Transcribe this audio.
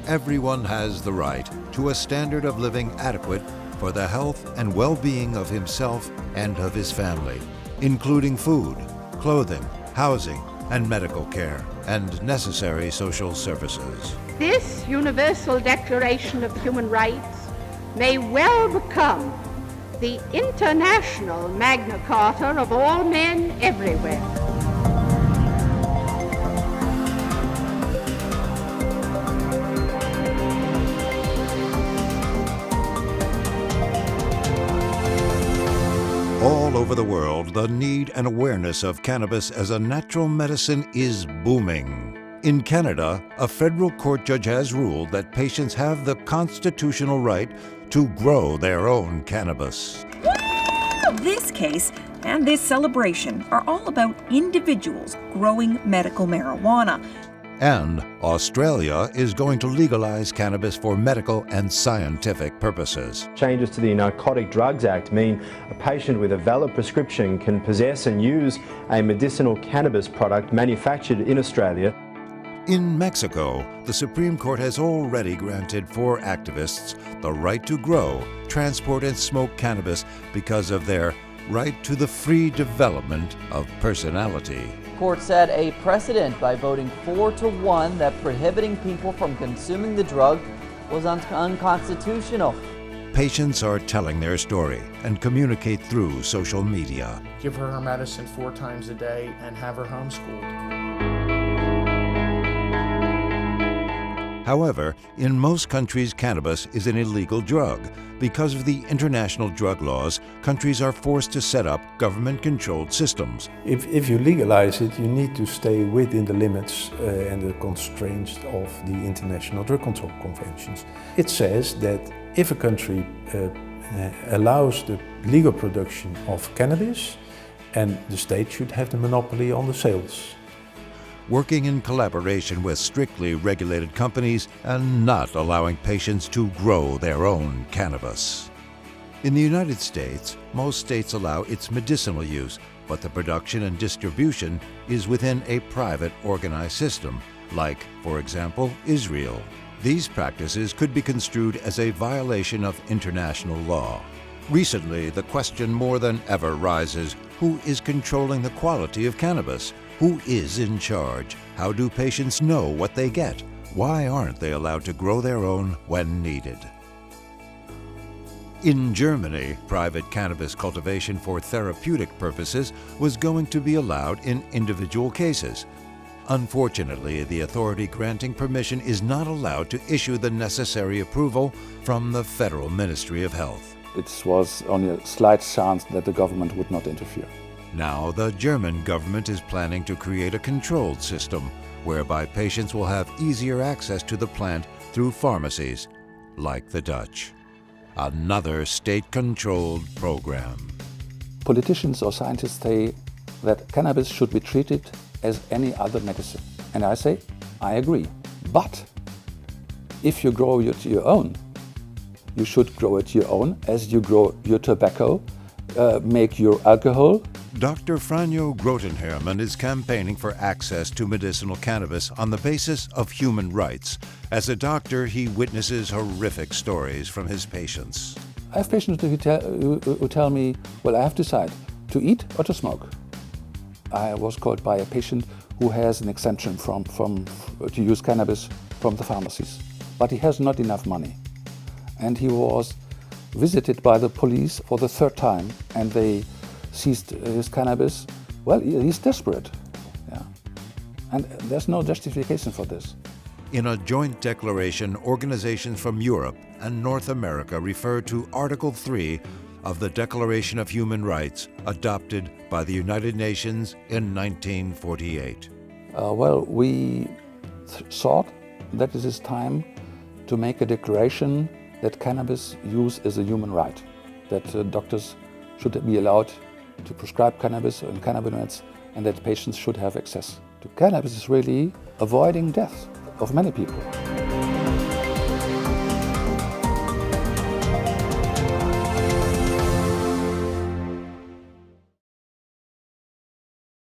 everyone has the right to a standard of living adequate for the health and well-being of himself and of his family, including food, clothing, housing, and medical care, and necessary social services. This Universal Declaration of Human Rights may well become the international Magna Carta of all men everywhere. All over the world, the need and awareness of cannabis as a natural medicine is booming. In Canada, a federal court judge has ruled that patients have the constitutional right to grow their own cannabis. Woo! This case and this celebration are all about individuals growing medical marijuana. And Australia is going to legalize cannabis for medical and scientific purposes. Changes to the Narcotic Drugs Act mean a patient with a valid prescription can possess and use a medicinal cannabis product manufactured in Australia. In Mexico, the Supreme Court has already granted 4 activists the right to grow, transport, and smoke cannabis because of their right to the free development of personality. Court set a precedent by voting 4-1 that prohibiting people from consuming the drug was unconstitutional. Patients are telling their story and communicate through social media. Give her medicine 4 times a day and have her homeschooled. However, in most countries, cannabis is an illegal drug. Because of the international drug laws, countries are forced to set up government-controlled systems. If you legalize it, you need to stay within the limits and the constraints of the International Drug Control Conventions. It says that if a country allows the legal production of cannabis, and the state should have the monopoly on the sales. Working in collaboration with strictly regulated companies and not allowing patients to grow their own cannabis. In the United States, most states allow its medicinal use, but the production and distribution is within a private organized system, like, for example, Israel. These practices could be construed as a violation of international law. Recently, the question more than ever rises: who is controlling the quality of cannabis? Who is in charge? How do patients know what they get? Why aren't they allowed to grow their own when needed? In Germany, private cannabis cultivation for therapeutic purposes was going to be allowed in individual cases. Unfortunately, the authority granting permission is not allowed to issue the necessary approval from the Federal Ministry of Health. It was only a slight chance that the government would not interfere. Now, the German government is planning to create a controlled system whereby patients will have easier access to the plant through pharmacies, like the Dutch. Another state-controlled program. Politicians or scientists say that cannabis should be treated as any other medicine. And I say, I agree. But if you grow it your own, you should grow it your own as you grow your tobacco, make your alcohol. Dr. Franjo Grotenherman is campaigning for access to medicinal cannabis on the basis of human rights. As a doctor, he witnesses horrific stories from his patients. I have patients who tell me, well, I have to decide to eat or to smoke. I was called by a patient who has an exemption to use cannabis from the pharmacies, but he has not enough money. And he was visited by the police for the 3rd time, and they seized his cannabis. Well, he's desperate. Yeah. And there's no justification for this. In a joint declaration, organizations from Europe and North America refer to Article 3 of the Declaration of Human Rights, adopted by the United Nations in 1948. We thought that it is time to make a declaration that cannabis use is a human right, that doctors should be allowed to prescribe cannabis and cannabinoids, and that patients should have access to cannabis. Is really avoiding death of many people.